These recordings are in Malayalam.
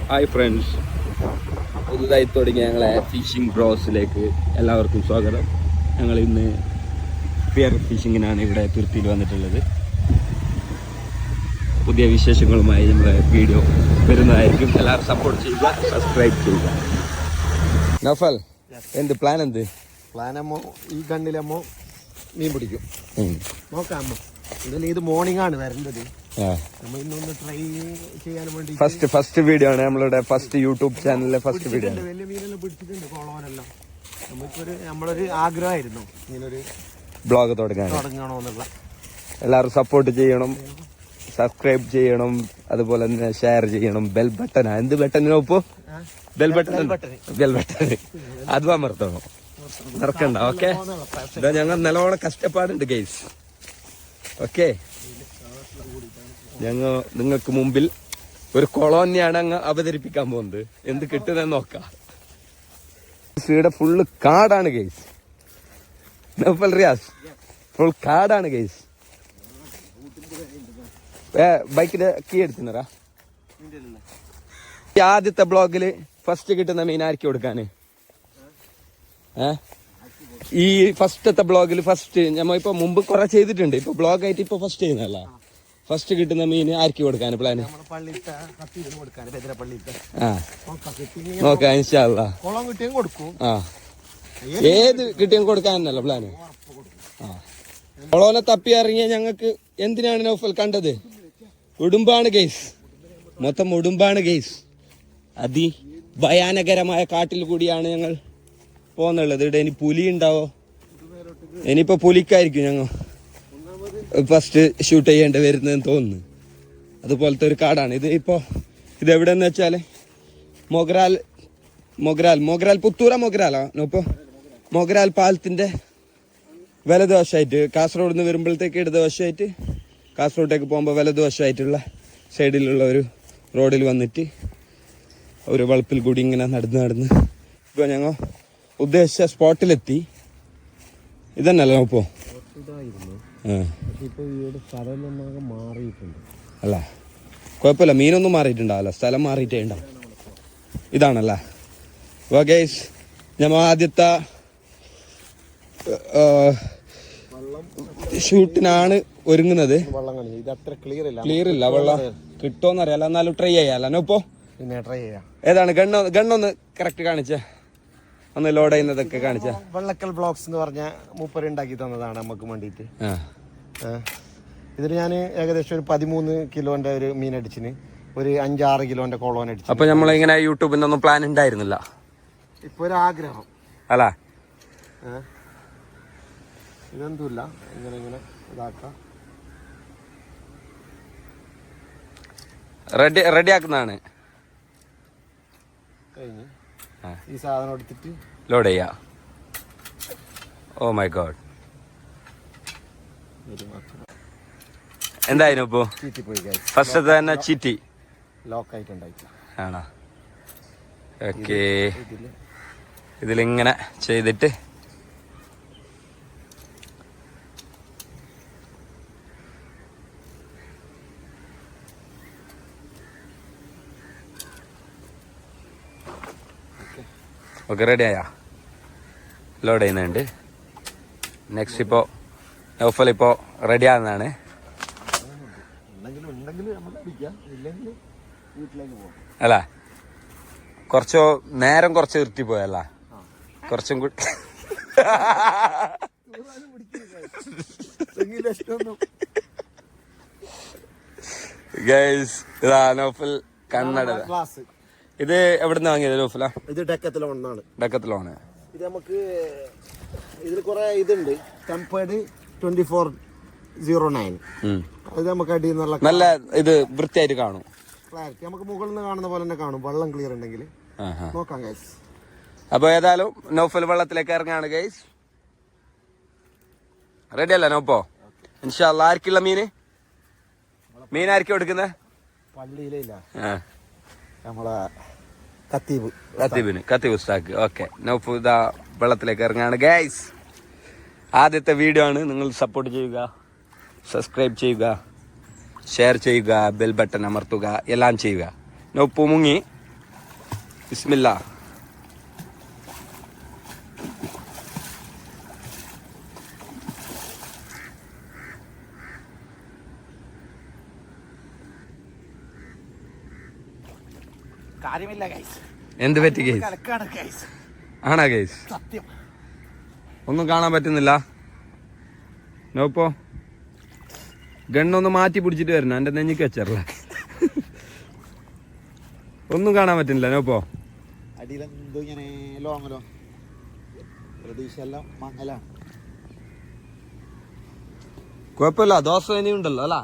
ഹായ് ഫ്രണ്ട്സ്, പുതുതായി തുടങ്ങിയ ഞങ്ങളെ ഫിഷിംഗ് ബ്രോസിലേക്ക് എല്ലാവർക്കും സ്വാഗതം. ഞങ്ങൾ ഇന്ന് പിയർ ഫിഷിങ്ങിനാണ് ഇവിടെ തുരുത്തിയിൽ വന്നിട്ടുള്ളത്. പുതിയ വിശേഷങ്ങളുമായി നമ്മളെ വീഡിയോ വരുന്നതായിരിക്കും. എല്ലാവരും സപ്പോർട്ട് ചെയ്യുക, സബ്സ്ക്രൈബ് ചെയ്യുക. നഫൽ, എന്ത് പ്ലാൻ? പ്ലാനമ്മോ ഈ കണ്ണിലമ്മോ മീൻ പിടിക്കും നോക്കാമോ. എന്തായാലും ഇത് മോർണിംഗ് ആണ് വരുന്നത്. നമ്മൾ ഇന്നൊന്ന് ട്രൈ ചെയ്യാൻ വേണ്ടി ഫസ്റ്റ് വീഡിയോ ആണ് നമ്മളുടെ ഫസ്റ്റ് യൂട്യൂബ് ചാനലിലെ ഫസ്റ്റ് വീഡിയോ. വലിയ മീനെല്ലാം പിടിച്ചിട്ടുണ്ട്, കോളോനെല്ലാം. നമ്മളൊരു ആഗ്രഹമായിരുന്നു ഇങ്ങനൊരു ബ്ലോഗ് തുടങ്ങണമെന്നുള്ള. എല്ലാവരും സപ്പോർട്ട് ചെയ്യണം, സബ്സ്ക്രൈബ് ചെയ്യണം, അതുപോലെ തന്നെ ഷെയർ ചെയ്യണം. ബെൽ ബട്ടനാ, എന്ത് ബട്ടനോ ഇപ്പോ? ബെൽ ബട്ടൺ അതും അമർത്തണം, മറക്കണ്ട. ഓക്കെ, ഇതാ ഞങ്ങൾ നല്ലോണം കഷ്ടപ്പാടുണ്ട് ഗൈസ്. ഓക്കെ, ഞങ്ങൾ നിങ്ങൾക്ക് മുമ്പിൽ ഒരു കൊളോണിയാണ് അങ്ങ് അവതരിപ്പിക്കാൻ പോകുന്നത്. എന്ത് കിട്ടുന്നെന്ന് നോക്കാം. ഇവിടെ ഫുള്ള് കാടാണ് ഗൈസ്. നൗഫൽ റിയാസ്, ഫുൾ കാടാണ് ഗൈസ്. ബൈക്കിന്റെ കീ എടുത്തുന്നറാ. ആദ്യത്തെ ബ്ലോഗില് ഫസ്റ്റ് കിട്ടുന്ന മീൻ ആർക്ക് കൊടുക്കാന്? ഈ ഫസ്റ്റത്തെ ബ്ലോഗിൽ ഫസ്റ്റ് ഞമ്മ ഇപ്പൊ മുമ്പ് കുറെ ചെയ്തിട്ടുണ്ട്. ഇപ്പൊ ബ്ലോഗായിട്ട് ഇപ്പൊ ഫസ്റ്റ് ചെയ്യുന്നല്ല. ഫസ്റ്റ് കിട്ടുന്ന മീൻ ആർക്ക് കൊടുക്കാന് പ്ലാന്? നോക്കാം ഇൻഷാ അല്ലാ. ഏത് കിട്ടിയും കൊടുക്കാനല്ല പ്ലാന്. കൊളോനെ തപ്പി ഇറങ്ങിയ ഞങ്ങൾക്ക് എന്തിനാണ് നൗഫൽ കണ്ടത്? ഉടുമ്പാണ് ഗെയ്സ്, മൊത്തം ഉടുമ്പാണ് ഗെയ്സ്. ഭയാനകരമായ കാട്ടിൽ കൂടിയാണ് ഞങ്ങൾ പോകുന്നുള്ളത്. ഇവിടെ ഇനി പുലി ഉണ്ടാവോ? ഇനിയിപ്പോ പുലിക്കായിരിക്കും ഞങ്ങൾ ഫസ്റ്റ് ഷൂട്ട് ചെയ്യേണ്ടി വരുന്നതെന്ന് തോന്നുന്നു. അതുപോലത്തെ ഒരു കാടാണ് ഇത്. ഇത് എവിടെന്ന് വെച്ചാല് മൊഗ്രാൽ പുത്തൂര മൊഗ്രാലാണോ? മൊഗ്രാൽ പാലത്തിന്റെ വലതുവശമായിട്ട്, കാസർഗോഡ് നിന്ന് വരുമ്പോഴത്തേക്ക് ഇടതുവശമായിട്ട്, കാസർഗോഡേക്ക് പോകുമ്പോൾ വലതുവശമായിട്ടുള്ള സൈഡിലുള്ള ഒരു റോഡിൽ വന്നിട്ട് ഒരു വളപ്പിൽ കൂടി ഇങ്ങനെ നടന്ന് ഇപ്പോൾ ഞങ്ങൾ ഉദ്ദേശിച്ച സ്പോട്ടിലെത്തി. ഇതന്നല്ലോ ഇപ്പോ? അല്ല കുഴപ്പമില്ല, മീനൊന്നും മാറിയിട്ടുണ്ടാവല്ലോ, സ്ഥലം മാറിയിട്ടേ ഉണ്ടാവും. ഇതാണല്ലേ ഗൈസ് ഞമ്മ ആദ്യത്തെ ഷൂട്ടിനാണ് ഒരുങ്ങുന്നത്. ക്ലിയർ ഇല്ല, വെള്ളം കിട്ടുമോന്നറിയാലോ, എന്നാലും ട്രൈ ചെയ്യാലോ ഇപ്പോ. ഏതാണ് ഗണ്ണൊന്ന് കറക്റ്റ് കാണിച്ചേ, ഒന്ന് ലോഡ് ചെയ്യുന്നതൊക്കെ കാണിച്ച. വെള്ളക്കൽ ബ്ലോഗ്സ് എന്ന് പറഞ്ഞ മൂപ്പര് ഉണ്ടാക്കി തന്നതാണ് നമുക്ക് വേണ്ടിയിട്ട്. ഇതിൽ ഞാൻ ഏകദേശം ഒരു 13 കിലോന്റെ ഒരു മീൻ അടിച്ചിന്, ഒരു 5-6 കിലോന്റെ കോളോൻ അടിച്ചു. അപ്പൊ നമ്മളിങ്ങനെ യൂട്യൂബിൽ നിന്നൊന്നും പ്ലാൻ ഉണ്ടായിരുന്നില്ല, ഇപ്പൊ ഒരു ആഗ്രഹം അല്ല. ഇതെന്തുമില്ല, ഇങ്ങനെ ഇതാക്കാം. റെഡി ആക്കുന്നതാണ്. കഴിഞ്ഞ് ഈ സാധനം എടുത്തിട്ട് ലോഡ് ചെയ്യാ. ഓ മൈ ഗോഡ്, എന്തായാലും ഇപ്പോ ഫസ്റ്റ് തന്നെ ചീറ്റി ലോക്കായിട്ടുണ്ടായി ആണോ? ഓക്കെ, ഇതിലിങ്ങനെ ചെയ്തിട്ട് ഓക്കെ, റെഡി ആയാ? ലോഡ് ചെയ്യുന്നുണ്ട്. നെക്സ്റ്റ് ഇപ്പോൾ നൗഫൽ ഇപ്പോൾ റെഡി ആകുന്നതാണ്. അല്ല, കുറച്ച് നേരം കുറച്ച് ഇരുട്ടിപ്പോയല്ല, കുറച്ചും കൂടി. ഗൈസ് ഇതാ നൗഫൽ കണ്ണട. ഇത് എവിടുന്ന് വാങ്ങിയത് നൗഫല? ഇത് ഡെക്കത്തിലോണാണ്. ഡെക്കത്തിലോണ്. ഇത് നമുക്ക് ഇതിൽ കുറെ ഇതുണ്ട്. ടെമ്പേർഡ് 2409. അത് നമുക്ക് അടി നല്ല ഇത് വൃത്തിയായിട്ട് കാണും. ക്ലാരിറ്റി നമുക്ക് മുകളിൽ നിന്ന് കാണുന്ന പോലെ തന്നെ കാണും, വെള്ളം ക്ലിയർ ഉണ്ടെങ്കിൽ. നോക്കാം ഗൈസ്. അപ്പൊ ഏതായാലും നൗഫൽ വെള്ളത്തിലേക്ക് ഇറങ്ങാണ് ഗൈസ്. റെഡി അല്ല നൗപ്പോ? ഇൻഷാ അല്ലാ. ആർക്കുള്ള മീൻ ആർക്കും എടുക്കുന്നത്? പള്ളിയിലില്ല, നമ്മളെ കത്തീബ് ഉസ്താക്ക്. ഓക്കെ, നൗഫു ഇതാ വെള്ളത്തിലേക്ക് ഇറങ്ങാണ് ഗൈസ്. ആദ്യത്തെ വീഡിയോ ആണ്. നിങ്ങൾ സപ്പോർട്ട് ചെയ്യുക, സബ്സ്ക്രൈബ് ചെയ്യുക, ഷെയർ ചെയ്യുക, ബെൽ ബട്ടൺ അമർത്തുക, എല്ലാം ചെയ്യുക. നൗഫു മുങ്ങി ബിസ്മില്ലാ. കാര്യമില്ല ഗൈസ്. എന്ത് പറ്റി ഗൈസ്? കലക്കാണ് ഗൈസ്. ആണാ ഗൈസ്? സത്യം ഒന്നും കാണാൻ പറ്റുന്നില്ല. നോപ്പോ ഗണ്ണൊന്ന് മാറ്റി പിടിച്ചിട്ട് വരണം. എന്റെ നെഞ്ഞിക്ക് വെച്ചറില്ല. ഒന്നും കാണാൻ പറ്റുന്നില്ല. നോപ്പോ അടിയിലെന്തോ ഇങ്ങനെ ലോങ്ങലോ പ്രതീക്ഷ എല്ലാം മങ്ങലാണ്. കുഴപ്പമില്ല, ദോശ ഇനിയും ഉണ്ടല്ലോ അല്ല?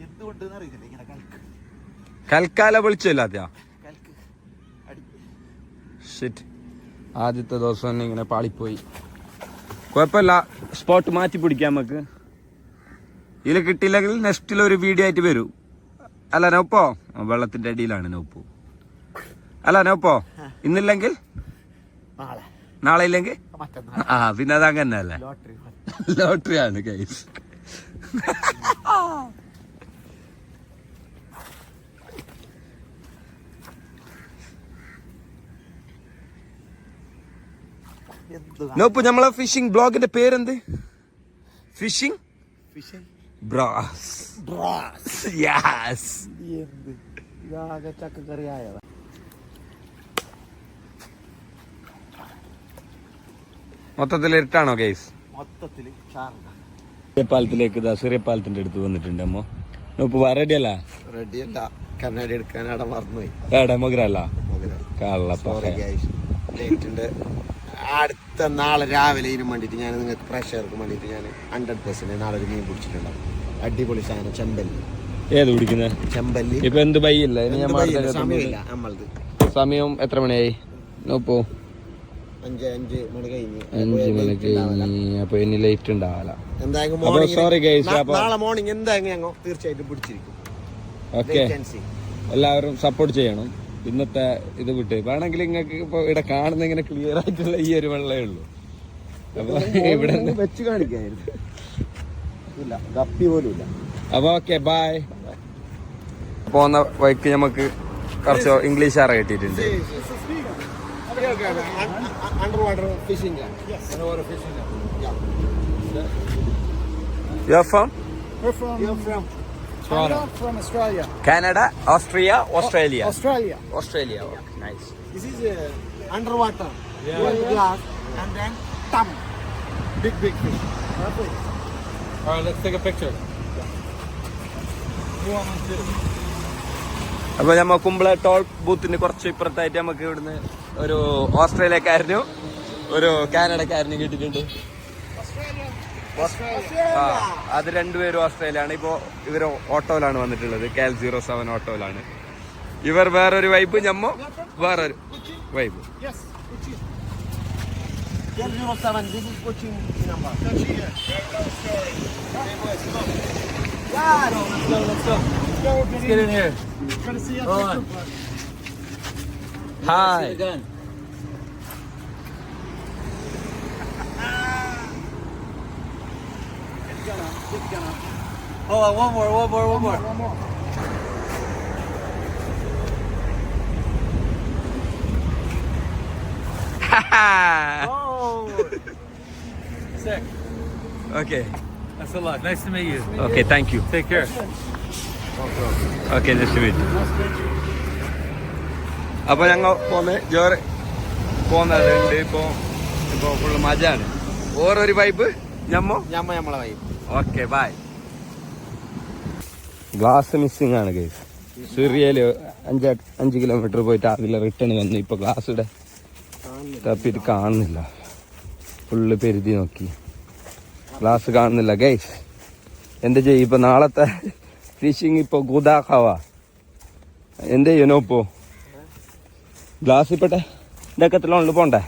എന്തുകൊണ്ട് അറിയില്ല ഇങ്ങനെ കലക്ക് കൽക്കാല വിളിച്ചില്ലാത്തെയാ? കലക്ക് അടി. ഷിറ്റ്, ആദ്യത്തെ ദിവസം തന്നെ ഇങ്ങനെ പാളിപ്പോയി. കുഴപ്പമില്ല, സ്പോട്ട് മാറ്റി പിടിക്കാം നമുക്ക്. ഇതിൽ കിട്ടിയില്ലെങ്കിൽ നെക്സ്റ്റിൽ ഒരു വീഡിയോ ആയിട്ട് വരൂ. അല്ല നോപ്പോ? വെള്ളത്തിന്റെ അടിയിലാണ് നോപ്പു. അല്ല നോപ്പോ? ഇന്നില്ലെങ്കിൽ നാളെ, നാളെ ഇല്ലെങ്കിൽ മറ്റന്നാൾ. ആ പിന്നെ അത് അങ്ങനെ അല്ലേ? ലോട്ടറി ലോട്ടറി ആണ് ഗൈസ്. നോപ്പു, നമ്മളെ ഫിഷിംഗ് ബ്ലോഗിന്റെ പേരെന്ത്? Fishing bros. യെസ്. എന്ത് ഇതാകെ ചക്കക്കറി ആയതാ. മൊത്തത്തിൽ ഇരുട്ടാണോ ഗൈസ്? മൊത്തത്തില് ഷാർജ. പാലത്തിലേക്ക് ചെറിയപ്പാലത്തിന്റെ അടുത്ത് വന്നിട്ടുണ്ട്. അമ്മോ നോപ്പ് റെഡിയല്ല? റെഡിയല്ല, കണ്ണാടി എടുക്കാൻ അവിടെ മറന്നുപോയി. മൊഗ്രല്ല കള്ള. അടുത്ത നാളെ രാവിലെ ഇതിനും വേണ്ടിയിട്ട് ഞാൻ നിങ്ങൾക്ക് പ്രഷർക്ക് വേണ്ടിയിട്ട് ഞാൻ 100% നാളെ ഒരു മീൻ പിടിച്ചിട്ടുണ്ടാവും. അടിപൊളി സാധനം, ചെമ്പല്ലി. ഏത് പിടിക്കുന്നത്? ചെമ്പല്ലി. ഇപ്പൊ എന്ത് ബൈയില്ല? സമയമില്ല നമ്മളത്. സമയം എത്ര മണിയായി നോപ്പോ? 5 മണി കഴിഞ്ഞ്. 5 മണി കഴിഞ്ഞ്. അപ്പൊ ഇനി ലേറ്റ് ഉണ്ടാവില്ല. എന്തായാലും സോറി ഗൈസ്. നാളെ മോർണിംഗ് എന്തായാലും ഞങ്ങൾ തീർച്ചയായിട്ടും പിടിച്ചിരിക്കും. ഓക്കെ, എല്ലാവരും സപ്പോർട്ട് ചെയ്യണം. ഇന്നത്തെ ഇത് വിട്ട് വേണമെങ്കിൽ നിങ്ങൾക്ക് ഇപ്പൊ ഇവിടെ കാണുന്ന ഇങ്ങനെ ക്ലിയർ ആയിട്ടുള്ള ഈ ഒരു വെള്ളമേ ഉള്ളൂ. അപ്പൊ ഇവിടെ വെച്ച് കാണിക്കായിരുന്നു, ഗപ്പി പോലും ഇല്ല. അപ്പൊ ഓക്കെ, ബൈ. പോകുന്ന വഴിക്ക് നമുക്ക് കുറച്ച് ഇംഗ്ലീഷ് ആറ് കിട്ടിയിട്ടുണ്ട്. Underwater fishing. Yes. Underwater fishing. Yeah. You're from? You're from Canada, from Australia. Canada, Austria, Australia. Australia. Australia. Okay, nice. This is underwater. Glass and then thumb. Big fish. Perfect. All right, let's take a picture. Who wants to? അപ്പൊ നമ്മ കുമ്പള ടോൾ ബൂത്തിന് കുറച്ച് ഇപ്പുറത്തായിട്ട് നമുക്ക് ഇവിടുന്ന് ഒരു ഓസ്ട്രേലിയക്കാരനും ഒരു കാനഡക്കാരനും കിട്ടിയിട്ടുണ്ട്. ആ, അത് രണ്ടുപേരും ഓസ്ട്രേലിയയാണ്. ഇപ്പോ ഇവര് ഓട്ടോയിലാണ് വന്നിട്ടുള്ളത്, KL 07 ഓട്ടോയിലാണ്. ഇവർ വേറൊരു വൈബ്, ഞമ്മ വേറൊരു vibe. Yes, Kochi. 07. This is Kochi number. Kochi, yeah. Another story. Yeah. Let's go. Let's go. Let's get in here. Trying to see us. Hold on. Hi. See the gun. Get gunner. Hold on, one more. One more. Oh. Sick. Okay That's a lot. Nice to meet you. Okay, thank you. Take care. Okay, next meet. അപ്പൊ ഞങ്ങൾ ജോറ് പോകുന്നുണ്ട്. ഇപ്പൊ ഫുള്ള് മജാണ്. ഓരോരു വൈബ് നമ്മളെ വൈ. Okay, bye. ഗ്ലാസ് മിസ്സിംഗ് ആണ് ഗൈസ്. സിറിയയില് 5 കിലോമീറ്റർ പോയിട്ട് അതിൽ റിട്ടേൺ വന്നു. ഇപ്പൊ ഗ്ലാസ് ഇവിടെ തപ്പിട്ട് കാണുന്നില്ല. ഫുള്ള് പെരുതി നോക്കി, ഗ്ലാസ് കാണുന്നില്ല ഗൈസ്. എന്ത് ചെയ്യും ഇപ്പൊ? നാളത്തെ ഫിഷിങ് ഇപ്പൊ ഗുദാഖാവാ. എന്ത് ചെയ്യണോ ഇപ്പോ? ഗ്ലാസ് ഇപ്പട്ടെ ഇതൊക്കെ പോണ്ടേ?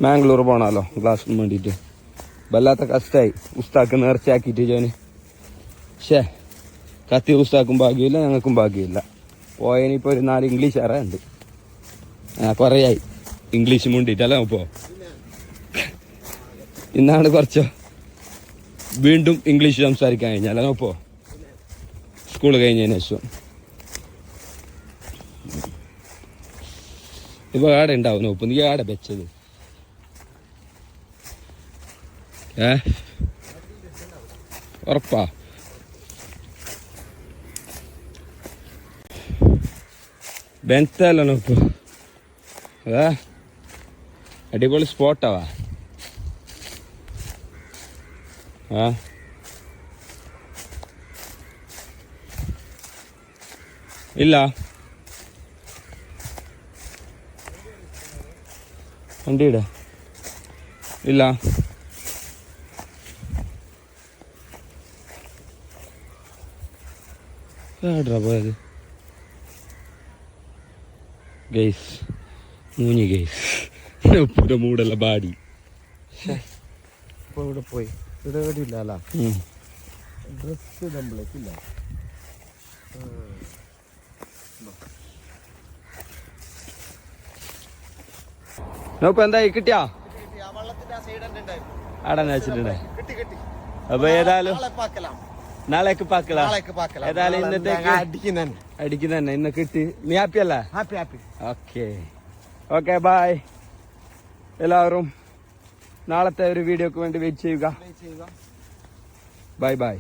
മാംഗ്ലൂർ പോണല്ലോ ഗ്ലാസിന് വേണ്ടിയിട്ട്. വല്ലാത്ത കഷ്ടായി. ഉസ്താക്ക് നേർച്ചയാക്കിയിട്ട് ജോന്. കത്തി ഉസ്താക്കും ഭാഗ്യമില്ല, ഞങ്ങൾക്കും ഭാഗ്യമില്ല. പോയതിനിപ്പോൾ ഒരു 4 ഇംഗ്ലീഷുകാരെ ഉണ്ട്. കുറേയായി ഇംഗ്ലീഷ് മുണ്ടിട്ടല്ലേ ഇപ്പോൾ. ഇന്നാണ് കുറച്ച് വീണ്ടും ഇംഗ്ലീഷ് സംസാരിക്കാൻ കഴിഞ്ഞാൽ ഇപ്പോൾ സ്കൂൾ കഴിഞ്ഞതിന് ശേഷം. ഇപ്പോൾ ആടെ ഉണ്ടാവും നോപ്പ്. നീ ആടെ വെച്ചത് ഉറപ്പാ? ബെൻത്തല്ലോ നോക്കൂ. അടിപൊളി സ്പോട്ടാവാ. ഇല്ല വണ്ടിയുടെ ഇല്ല. എവിടാ പോയത് ഗൈസ്? മൂഞ്ഞി ഗൈസ്. ഉപ്പിന്റെ മൂടല്ല ബാടി. ഇപ്പൊ ഇവിടെ പോയി. ഇവിടെ എവിടെ ഇല്ല അല്ല. ഡ്രസ് നമ്മളേക്കില്ല. നോപ്പ് എന്തായി? കിട്ടിയാ? വള്ളത്തിന്റെ ആ സൈഡ് ആടെ വെച്ചിട്ടുണ്ടേ. കിട്ടി. അപ്പൊ ഏതായാലും നാളേക്ക് പാക്കല. പാക്കലാം. ഏതായാലും ഇന്നത്തേക്ക് അടിക്കുന്ന അടിക്കുന്ന ഇന്ന് കിട്ടി. നീ ഹാപ്പി അല്ലേ? ഹാപ്പി. Okay bye. എല്ലാവരും നാളത്തെ ഒരു വീഡിയോക്ക് വേണ്ടി വെയിറ്റ് ചെയ്യുക. ബൈ.